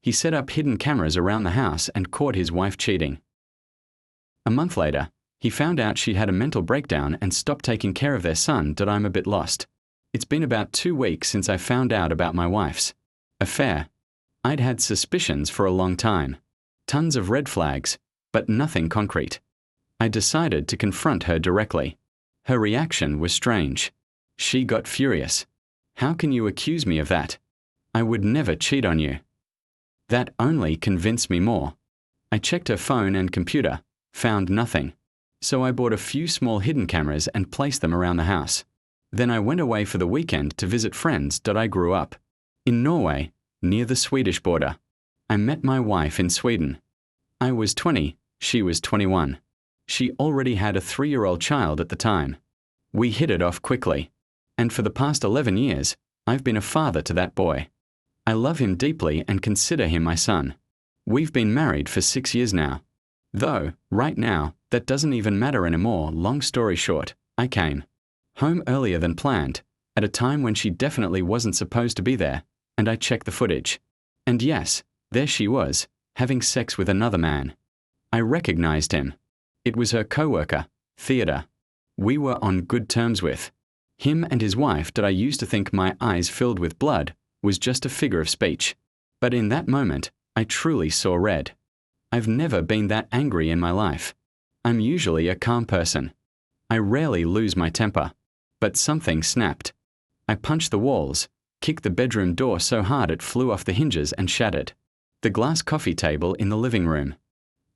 He set up hidden cameras around the house and caught his wife cheating. A month later, he found out she had a mental breakdown and stopped taking care of their son. I'm a bit lost. It's been about 2 weeks since I found out about my wife's affair. I'd had suspicions for a long time. Tons of red flags, but nothing concrete. I decided to confront her directly. Her reaction was strange. She got furious. "How can you accuse me of that? I would never cheat on you." That only convinced me more. I checked her phone and computer, found nothing. So I bought a few small hidden cameras and placed them around the house. Then I went away for the weekend to visit friends that I grew up in Norway, near the Swedish border. I met my wife in Sweden. I was 20, she was 21. She already had a 3-year-old child at the time. We hit it off quickly. And for the past 11 years, I've been a father to that boy. I love him deeply and consider him my son. We've been married for 6 years now. Though, right now, that doesn't even matter anymore. Long story short, I came home earlier than planned, at a time when she definitely wasn't supposed to be there, and I checked the footage. And yes, there she was, having sex with another man. I recognized him. It was her coworker, Theodore. We were on good terms with. Him and his wife that I used to think my eyes filled with blood was just a figure of speech. But in that moment, I truly saw red. I've never been that angry in my life. I'm usually a calm person. I rarely lose my temper. But something snapped. I punched the walls, kicked the bedroom door so hard it flew off the hinges and shattered the glass coffee table in the living room.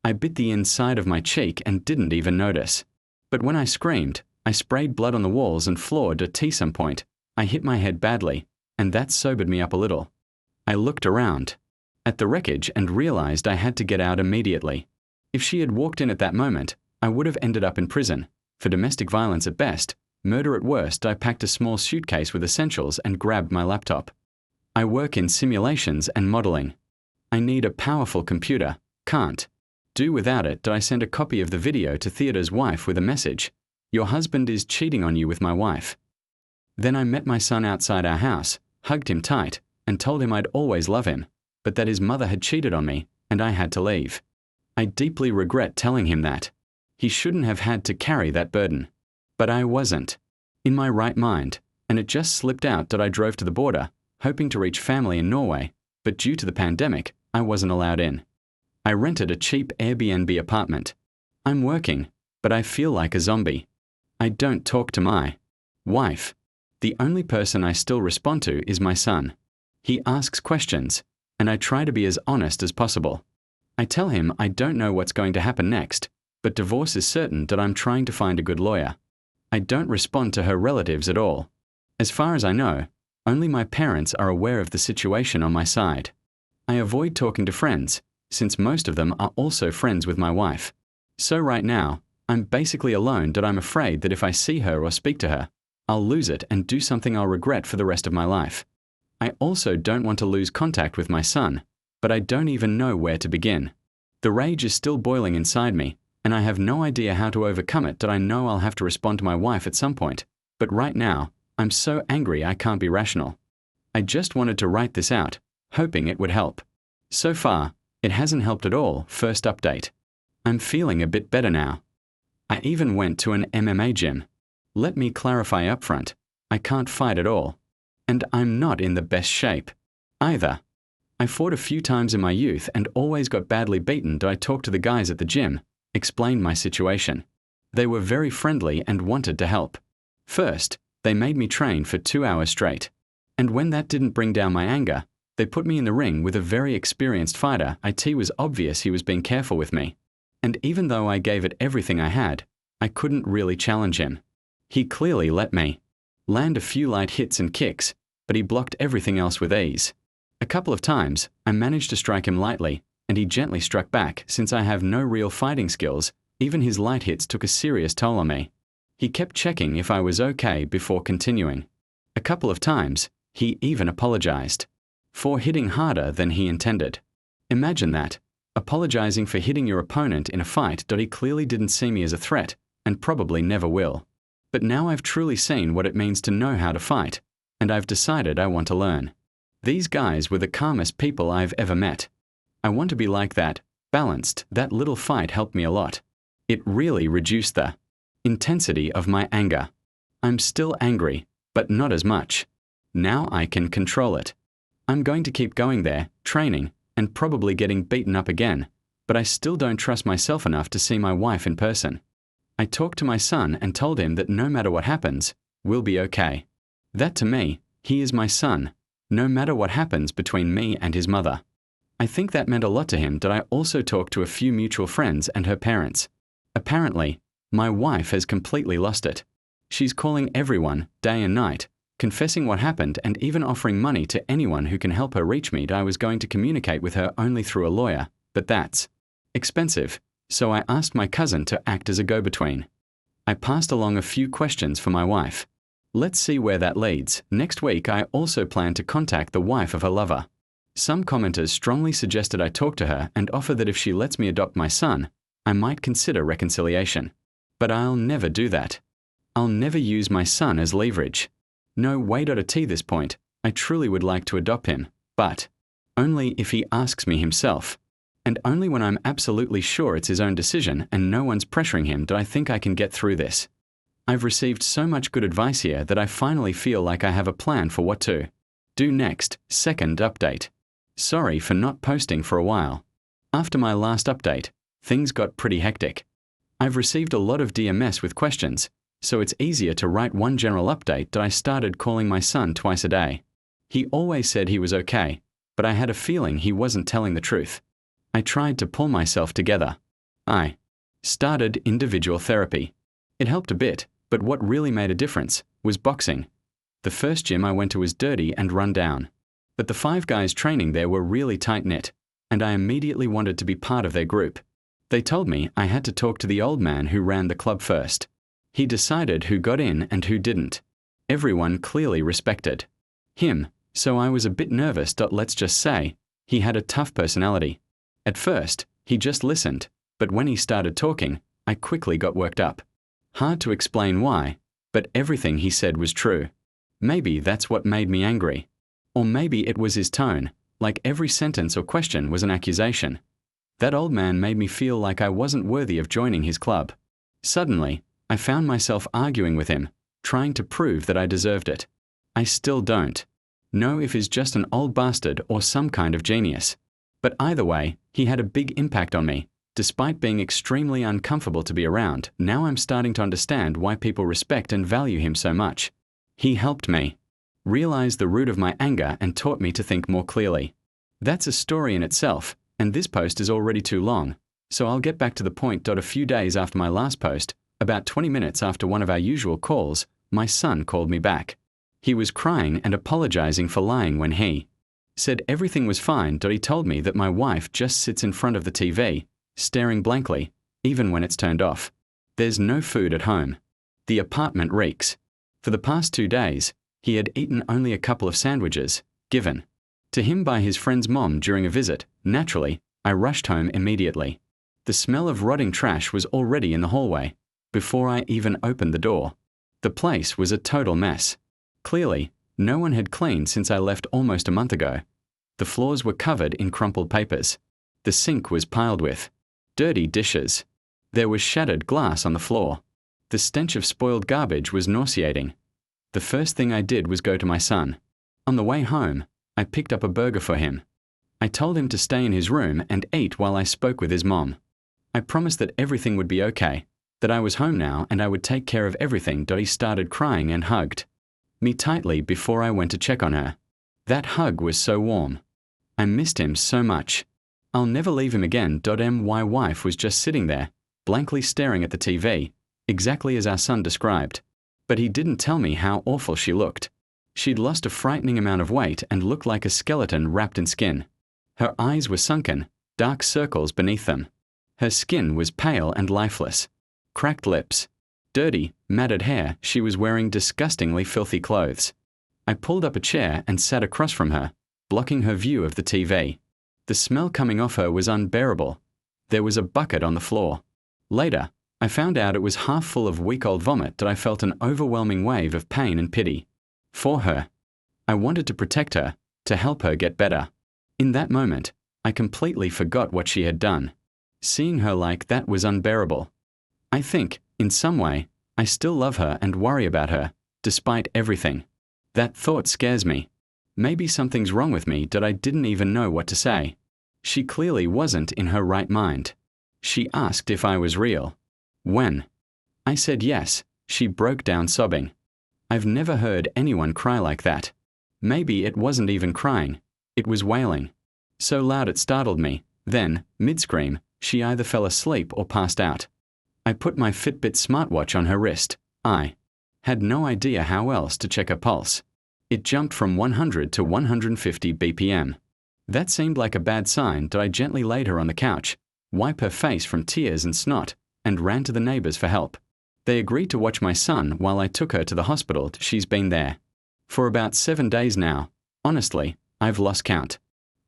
I bit the inside of my cheek and didn't even notice. But when I screamed, I sprayed blood on the walls and floor. At some point, I hit my head badly, and that sobered me up a little. I looked around at the wreckage and realized I had to get out immediately. If she had walked in at that moment, I would have ended up in prison, for domestic violence at best, murder at worst. I packed a small suitcase with essentials and grabbed my laptop. I work in simulations and modeling. I need a powerful computer. Can't do without it. I sent a copy of the video to Theodore's wife with a message: "Your husband is cheating on you with my wife." Then I met my son outside our house, hugged him tight, and told him I'd always love him, but that his mother had cheated on me, and I had to leave. I deeply regret telling him that. He shouldn't have had to carry that burden. But I wasn't in my right mind, and it just slipped out that I drove to the border, hoping to reach family in Norway, but due to the pandemic, I wasn't allowed in. I rented a cheap Airbnb apartment. I'm working, but I feel like a zombie. I don't talk to my wife. The only person I still respond to is my son. He asks questions, and I try to be as honest as possible. I tell him I don't know what's going to happen next, but divorce is certain. That I'm trying to find a good lawyer. I don't respond to her relatives at all. As far as I know, only my parents are aware of the situation on my side. I avoid talking to friends, since most of them are also friends with my wife. So right now, I'm basically alone. That I'm afraid that if I see her or speak to her, I'll lose it and do something I'll regret for the rest of my life. I also don't want to lose contact with my son, but I don't even know where to begin. The rage is still boiling inside me, and I have no idea how to overcome it. That I know I'll have to respond to my wife at some point, but right now, I'm so angry I can't be rational. I just wanted to write this out, hoping it would help. So far, it hasn't helped at all. First update. I'm feeling a bit better now. I even went to an MMA gym. Let me clarify upfront, I can't fight at all. And I'm not in the best shape either. I fought a few times in my youth and always got badly beaten. I talked to the guys at the gym, explained my situation. They were very friendly and wanted to help. First, they made me train for 2 hours straight. And when that didn't bring down my anger, they put me in the ring with a very experienced fighter. It was obvious he was being careful with me. And even though I gave it everything I had, I couldn't really challenge him. He clearly let me land a few light hits and kicks, but he blocked everything else with ease. A couple of times, I managed to strike him lightly, and he gently struck back. Since I have no real fighting skills, even his light hits took a serious toll on me. He kept checking if I was okay before continuing. A couple of times, he even apologized for hitting harder than he intended. Imagine that, apologizing for hitting your opponent in a fight. He clearly didn't see me as a threat, and probably never will. But now I've truly seen what it means to know how to fight, and I've decided I want to learn. These guys were the calmest people I've ever met. I want to be like that, balanced. That little fight helped me a lot. It really reduced the intensity of my anger. I'm still angry, but not as much. Now I can control it. I'm going to keep going there, training, and probably getting beaten up again, but I still don't trust myself enough to see my wife in person. I talked to my son and told him that no matter what happens, we'll be okay. That to me, he is my son, no matter what happens between me and his mother. I think that meant a lot to him that I also talked to a few mutual friends and her parents. Apparently, my wife has completely lost it. She's calling everyone, day and night, confessing what happened and even offering money to anyone who can help her reach me. I was going to communicate with her only through a lawyer, but that's expensive, so I asked my cousin to act as a go-between. I passed along a few questions for my wife. Let's see where that leads. Next week I also plan to contact the wife of her lover. Some commenters strongly suggested I talk to her and offer that if she lets me adopt my son, I might consider reconciliation. But I'll never do that. I'll never use my son as leverage. No way. At this point, I truly would like to adopt him, but only if he asks me himself. And only when I'm absolutely sure it's his own decision and no one's pressuring him do I think I can get through this. I've received so much good advice here that I finally feel like I have a plan for what to do next. Second update. Sorry for not posting for a while. After my last update, things got pretty hectic. I've received a lot of DMS with questions, so it's easier to write one general update that I started calling my son twice a day. He always said he was okay, but I had a feeling he wasn't telling the truth. I tried to pull myself together. I started individual therapy. It helped a bit, but what really made a difference was boxing. The first gym I went to was dirty and run down, but the 5 guys training there were really tight-knit, and I immediately wanted to be part of their group. They told me I had to talk to the old man who ran the club first. He decided who got in and who didn't. Everyone clearly respected him, so I was a bit nervous. Let's just say, he had a tough personality. At first, he just listened, but when he started talking, I quickly got worked up. Hard to explain why, but everything he said was true. Maybe that's what made me angry. Or maybe it was his tone, like every sentence or question was an accusation. That old man made me feel like I wasn't worthy of joining his club. Suddenly, I found myself arguing with him, trying to prove that I deserved it. I still don't know if he's just an old bastard or some kind of genius. But either way, he had a big impact on me. Despite being extremely uncomfortable to be around, now I'm starting to understand why people respect and value him so much. He helped me realize the root of my anger and taught me to think more clearly. That's a story in itself, and this post is already too long, so I'll get back to the point. A few days after my last post, about 20 minutes after one of our usual calls, my son called me back. He was crying and apologizing for lying when he said everything was fine. He told me that my wife just sits in front of the TV, staring blankly, even when it's turned off. There's no food at home. The apartment reeks. For the past 2 days, he had eaten only a couple of sandwiches, given to him by his friend's mom during a visit. Naturally, I rushed home immediately. The smell of rotting trash was already in the hallway, before I even opened the door. The place was a total mess. Clearly, no one had cleaned since I left almost a month ago. The floors were covered in crumpled papers. The sink was piled with dirty dishes. There was shattered glass on the floor. The stench of spoiled garbage was nauseating. The first thing I did was go to my son. On the way home, I picked up a burger for him. I told him to stay in his room and eat while I spoke with his mom. I promised that everything would be okay, that I was home now and I would take care of everything. He started crying and hugged me tightly before I went to check on her. That hug was so warm. I missed him so much. I'll never leave him again. My wife was just sitting there, blankly staring at the TV, exactly as our son described. But he didn't tell me how awful she looked. She'd lost a frightening amount of weight and looked like a skeleton wrapped in skin. Her eyes were sunken, dark circles beneath them. Her skin was pale and lifeless. Cracked lips. Dirty, matted hair. She was wearing disgustingly filthy clothes. I pulled up a chair and sat across from her, blocking her view of the TV. The smell coming off her was unbearable. There was a bucket on the floor. Later, I found out it was half full of week-old vomit. I felt an overwhelming wave of pain and pity for her. I wanted to protect her, to help her get better. In that moment, I completely forgot what she had done. Seeing her like that was unbearable. I think, in some way, I still love her and worry about her, despite everything. That thought scares me. Maybe something's wrong with me that I didn't even know what to say. She clearly wasn't in her right mind. She asked if I was real. When I said yes, she broke down sobbing. I've never heard anyone cry like that. Maybe it wasn't even crying. It was wailing. So loud it startled me. Then, mid-scream, she either fell asleep or passed out. I put my Fitbit smartwatch on her wrist. I had no idea how else to check her pulse. It jumped from 100 to 150 BPM. That seemed like a bad sign that I gently laid her on the couch, wiped her face from tears and snot, and ran to the neighbors for help. They agreed to watch my son while I took her to the hospital. She's been there for about 7 days now. Honestly, I've lost count.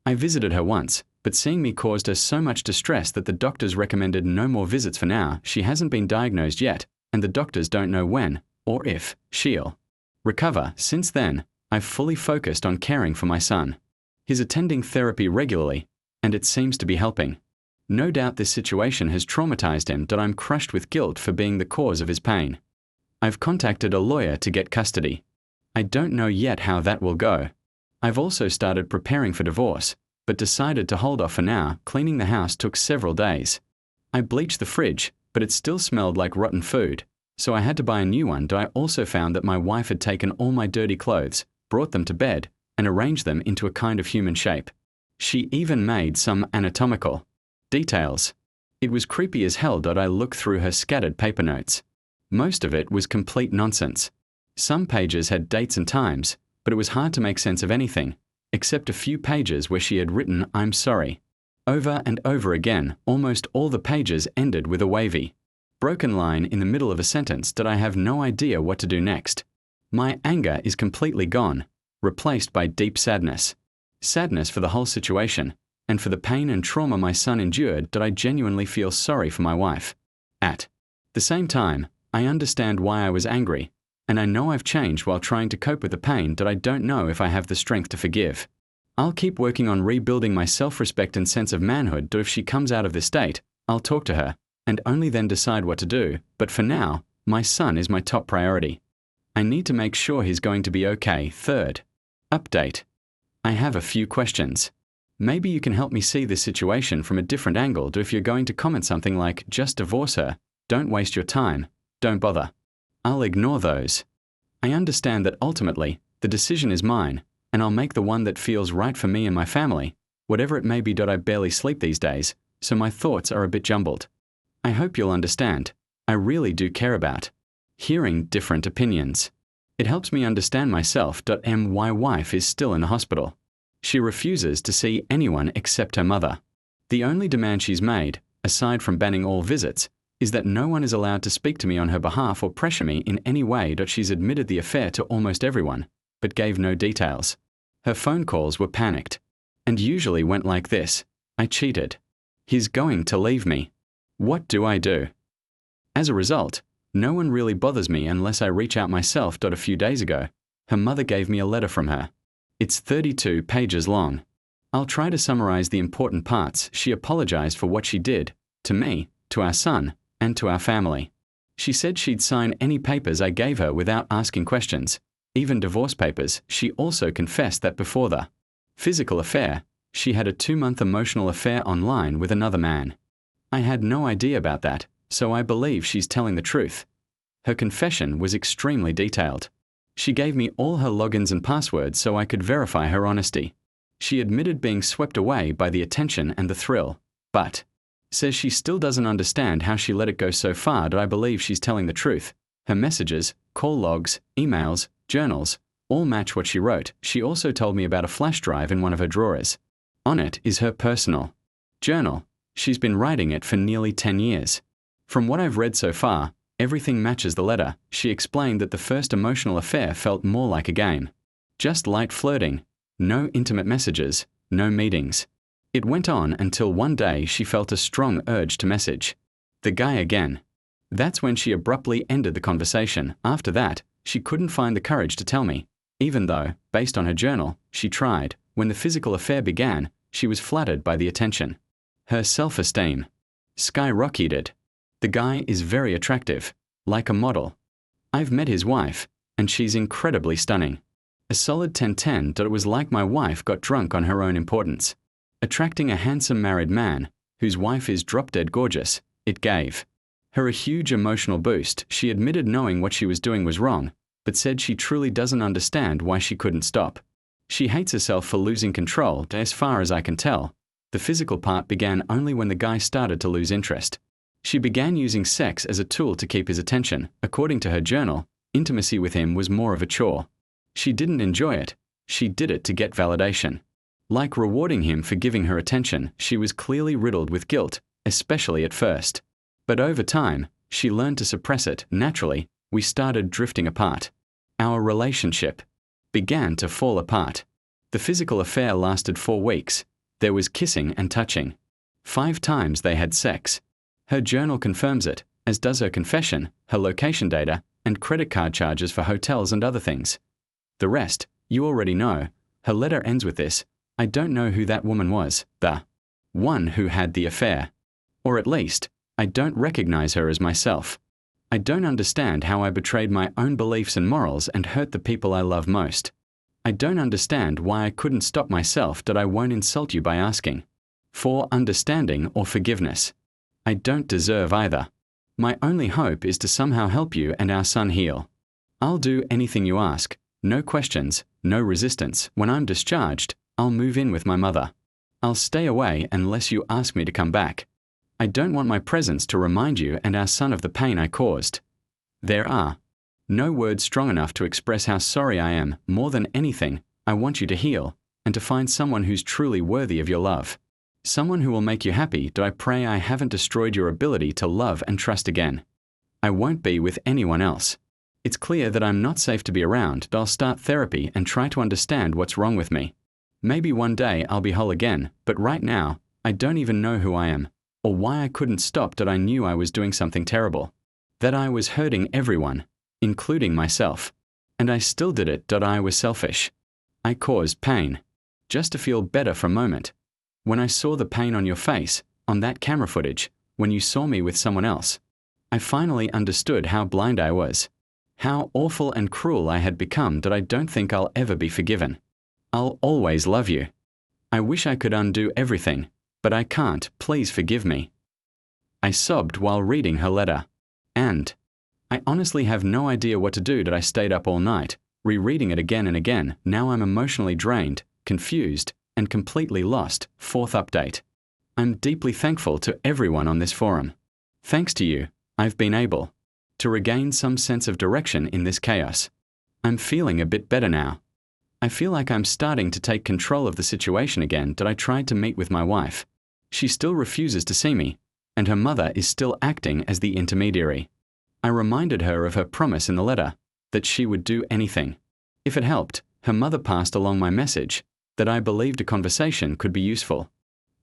I visited her once, but seeing me caused her so much distress that the doctors recommended no more visits for now. She hasn't been diagnosed yet, and the doctors don't know when, or if, she'll recover. Since then, I've fully focused on caring for my son. He's attending therapy regularly, and it seems to be helping. No doubt this situation has traumatized him that I'm crushed with guilt for being the cause of his pain. I've contacted a lawyer to get custody. I don't know yet how that will go. I've also started preparing for divorce, but decided to hold off for now. Cleaning the house took several days. I bleached the fridge, but it still smelled like rotten food, so I had to buy a new one. I also found that my wife had taken all my dirty clothes, brought them to bed, and arranged them into a kind of human shape. She even made some anatomical details. It was creepy as hell. I looked through her scattered paper notes. Most of it was complete nonsense. Some pages had dates and times, but it was hard to make sense of anything, except a few pages where she had written "I'm sorry" over and over again. Almost all the pages ended with a wavy, broken line in the middle of a sentence that I have no idea what to do next. My anger is completely gone, replaced by deep sadness. Sadness for the whole situation, and for the pain and trauma my son endured. That I genuinely feel sorry for my wife. At the same time, I understand why I was angry, and I know I've changed while trying to cope with the pain. That I don't know if I have the strength to forgive. I'll keep working on rebuilding my self-respect and sense of manhood. That if she comes out of this state, I'll talk to her, and only then decide what to do. But for now, my son is my top priority. I need to make sure he's going to be okay. Third update. I have a few questions. Maybe you can help me see this situation from a different angle. If you're going to comment something like, just divorce her, don't waste your time, don't bother, I'll ignore those. I understand that ultimately, the decision is mine, and I'll make the one that feels right for me and my family, whatever it may be. I barely sleep these days, so my thoughts are a bit jumbled. I hope you'll understand. I really do care about hearing different opinions. It helps me understand myself. My wife is still in the hospital. She refuses to see anyone except her mother. The only demand she's made, aside from banning all visits, is that no one is allowed to speak to me on her behalf or pressure me in any way. She's admitted the affair to almost everyone, but gave no details. Her phone calls were panicked, and usually went like this: I cheated. He's going to leave me. What do I do? As a result, no one really bothers me unless I reach out myself. A few days ago, her mother gave me a letter from her. It's 32 pages long. I'll try to summarize the important parts. She apologized for what she did, to me, to our son, and to our family. She said she'd sign any papers I gave her without asking questions, even divorce papers. She also confessed that before the physical affair, she had a 2-month emotional affair online with another man. I had no idea about that, so I believe she's telling the truth. Her confession was extremely detailed. She gave me all her logins and passwords so I could verify her honesty. She admitted being swept away by the attention and the thrill, but says she still doesn't understand how she let it go so far. I believe she's telling the truth. Her messages, call logs, emails, journals, all match what she wrote. She also told me about a flash drive in one of her drawers. On it is her personal journal. She's been writing it for nearly 10 years. From what I've read so far, everything matches the letter. She explained that the first emotional affair felt more like a game. Just light flirting, no intimate messages, no meetings. It went on until one day she felt a strong urge to message the guy again. That's when she abruptly ended the conversation. After that, she couldn't find the courage to tell me, even though, based on her journal, she tried. When the physical affair began, She was flattered by the attention. Her self-esteem skyrocketed. The guy is very attractive, like a model. I've met his wife, and she's incredibly stunning. A solid 10/10. It was like my wife got drunk on her own importance. Attracting a handsome married man, whose wife is drop-dead gorgeous, it gave her a huge emotional boost. She admitted knowing what she was doing was wrong, but said she truly doesn't understand why she couldn't stop. She hates herself for losing control, as far as I can tell. The physical part began only when the guy started to lose interest. She began using sex as a tool to keep his attention. According to her journal, intimacy with him was more of a chore. She didn't enjoy it. She did it to get validation. Like rewarding him for giving her attention, she was clearly riddled with guilt, especially at first. But over time, she learned to suppress it. Naturally, we started drifting apart. Our relationship began to fall apart. The physical affair lasted 4 weeks. There was kissing and touching. 5 times they had sex. Her journal confirms it, as does her confession, her location data, and credit card charges for hotels and other things. The rest, you already know. Her letter ends with this: I don't know who that woman was, the one who had the affair. Or at least, I don't recognize her as myself. I don't understand how I betrayed my own beliefs and morals and hurt the people I love most. I don't understand why I couldn't stop myself. That I won't insult you by asking for understanding or forgiveness. I don't deserve either. My only hope is to somehow help you and our son heal. I'll do anything you ask. No questions, no resistance. When I'm discharged, I'll move in with my mother. I'll stay away unless you ask me to come back. I don't want my presence to remind you and our son of the pain I caused. There are no words strong enough to express how sorry I am. More than anything, I want you to heal and to find someone who's truly worthy of your love. Someone who will make you happy. Do I pray I haven't destroyed your ability to love and trust again. I won't be with anyone else. It's clear that I'm not safe to be around. I'll start therapy and try to understand what's wrong with me. Maybe one day I'll be whole again, but right now, I don't even know who I am, or why I couldn't stop. That I knew I was doing something terrible. That I was hurting everyone, including myself. And I still did it. That I was selfish. I caused pain, just to feel better for a moment. When I saw the pain on your face, on that camera footage, when you saw me with someone else, I finally understood how blind I was. How awful and cruel I had become. That I don't think I'll ever be forgiven. I'll always love you. I wish I could undo everything, but I can't. Please forgive me. I sobbed while reading her letter. And I honestly have no idea what to do. That I stayed up all night, rereading it again and again. Now I'm emotionally drained, confused, and completely lost. 4th update. I'm deeply thankful to everyone on this forum. Thanks to you, I've been able to regain some sense of direction in this chaos. I'm feeling a bit better now. I feel like I'm starting to take control of the situation again. That I tried to meet with my wife. She still refuses to see me, and her mother is still acting as the intermediary. I reminded her of her promise in the letter, that she would do anything. If it helped, her mother passed along my message, that I believed a conversation could be useful.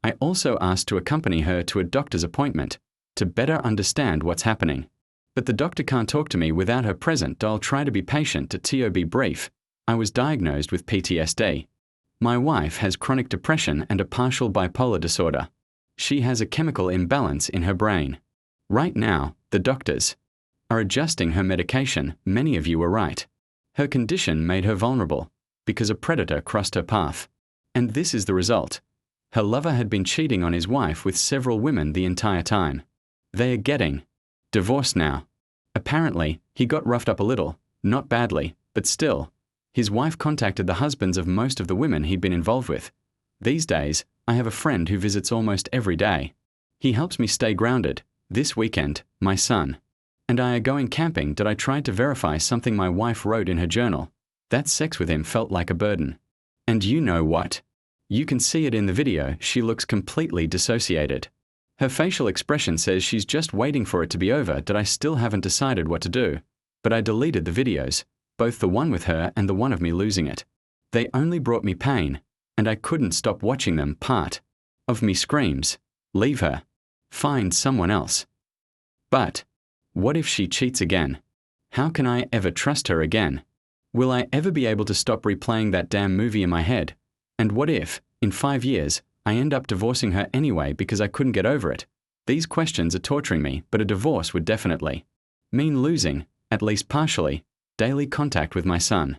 I also asked to accompany her to a doctor's appointment, to better understand what's happening. But the doctor can't talk to me without her present. I'll try to be patient. To be brief, I was diagnosed with PTSD. My wife has chronic depression and a partial bipolar disorder. She has a chemical imbalance in her brain. Right now, the doctors are adjusting her medication. Many of you were right. Her condition made her vulnerable, because a predator crossed her path. And this is the result. Her lover had been cheating on his wife with several women the entire time. They are getting divorced now. Apparently, he got roughed up a little, not badly, but still. His wife contacted the husbands of most of the women he'd been involved with. These days, I have a friend who visits almost every day. He helps me stay grounded. This weekend, my son and I are going camping. That I tried to verify something my wife wrote in her journal. That sex with him felt like a burden. And you know what? You can see it in the video. She looks completely dissociated. Her facial expression says she's just waiting for it to be over. That I still haven't decided what to do. But I deleted the videos, both the one with her and the one of me losing it. They only brought me pain, and I couldn't stop watching them. Part of me screams, leave her. Find someone else. But what if she cheats again? How can I ever trust her again? Will I ever be able to stop replaying that damn movie in my head? And what if, in 5 years, I end up divorcing her anyway because I couldn't get over it. These questions are torturing me, but a divorce would definitely mean losing, at least partially, daily contact with my son.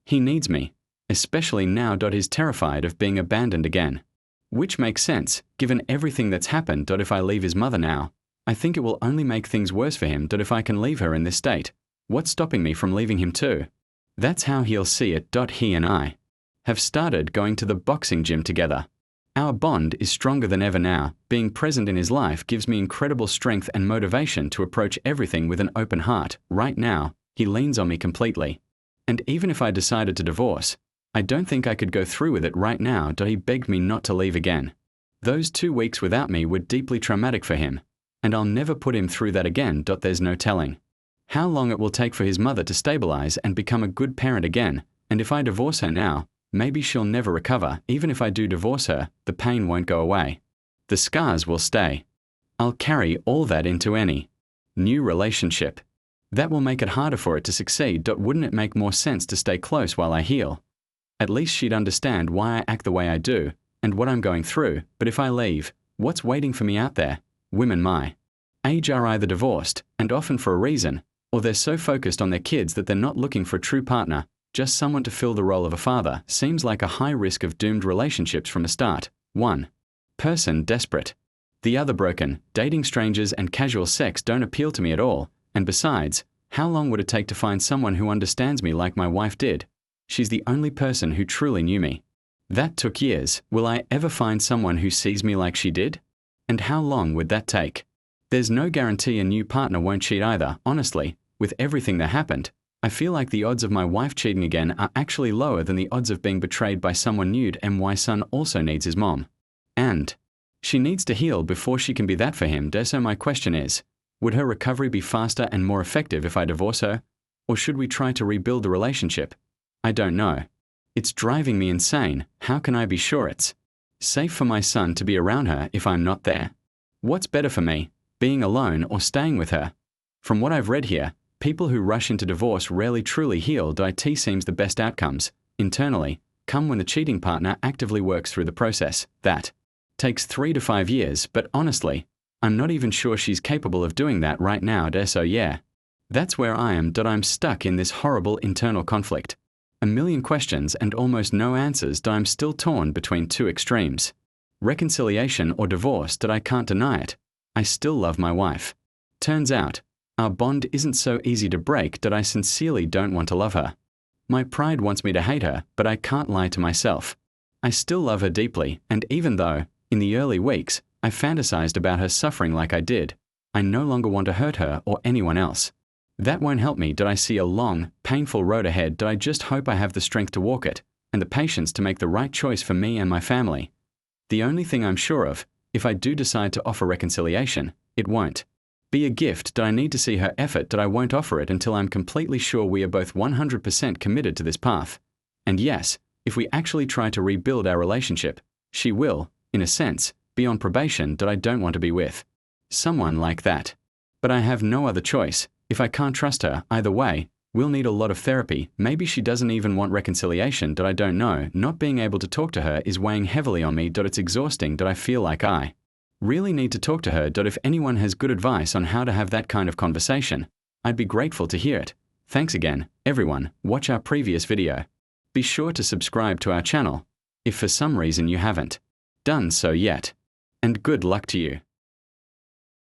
He needs me, especially now. He's terrified of being abandoned again. Which makes sense, given everything that's happened. If I leave his mother now, I think it will only make things worse for him. If I can leave her in this state, what's stopping me from leaving him too? That's how he'll see it. He and I have started going to the boxing gym together. Our bond is stronger than ever now. Being present in his life gives me incredible strength and motivation to approach everything with an open heart. Right now, he leans on me completely. And even if I decided to divorce, I don't think I could go through with it right now. He begged me not to leave again. Those 2 weeks without me were deeply traumatic for him, and I'll never put him through that again. There's no telling how long it will take for his mother to stabilize and become a good parent again, and if I divorce her now, maybe she'll never recover. Even if I do divorce her, the pain won't go away. The scars will stay. I'll carry all that into any new relationship. That will make it harder for it to succeed. Wouldn't it make more sense to stay close while I heal? At least she'd understand why I act the way I do, and what I'm going through. But if I leave, what's waiting for me out there? Women my age are either divorced, and often for a reason, or they're so focused on their kids that they're not looking for a true partner, just someone to fill the role of a father. Seems like a high risk of doomed relationships from the start. One person desperate, the other broken. Dating strangers and casual sex don't appeal to me at all, and besides, how long would it take to find someone who understands me like my wife did? She's the only person who truly knew me. That took years. Will I ever find someone who sees me like she did? And how long would that take? There's no guarantee a new partner won't cheat either. Honestly, with everything that happened, I feel like the odds of my wife cheating again are actually lower than the odds of being betrayed by someone new. My son also needs his mom. And she needs to heal before she can be that for him. So my question is, would her recovery be faster and more effective if I divorce her? Or should we try to rebuild the relationship? I don't know. It's driving me insane. How can I be sure it's safe for my son to be around her if I'm not there? What's better for me, being alone or staying with her? From what I've read here, people who rush into divorce rarely truly heal. It seems the best outcomes, internally, come when the cheating partner actively works through the process. That takes 3 to 5 years, but honestly, I'm not even sure she's capable of doing that right now. So yeah, that's where I am. I'm stuck in this horrible internal conflict. A million questions and almost no answers. I'm still torn between 2 extremes. Reconciliation or divorce. I can't deny it. I still love my wife. Turns out, our bond isn't so easy to break. I sincerely don't want to love her. My pride wants me to hate her, but I can't lie to myself. I still love her deeply, and even though, in the early weeks, I fantasized about her suffering like I did, I no longer want to hurt her or anyone else. That won't help me. I see a long, painful road ahead. I just hope I have the strength to walk it, and the patience to make the right choice for me and my family. The only thing I'm sure of, if I do decide to offer reconciliation, it won't be a gift. I need to see her effort. I won't offer it until I'm completely sure we are both 100% committed to this path. And yes, if we actually try to rebuild our relationship, she will, in a sense, be on probation. I don't want to be with someone like that. But I have no other choice. If I can't trust her, either way, we'll need a lot of therapy. Maybe she doesn't even want reconciliation. I don't know. Not being able to talk to her is weighing heavily on me. It's exhausting. I feel like I really need to talk to her. If anyone has good advice on how to have that kind of conversation, I'd be grateful to hear it. Thanks again, everyone. Watch our previous video. Be sure to subscribe to our channel, if for some reason you haven't done so yet. And good luck to you.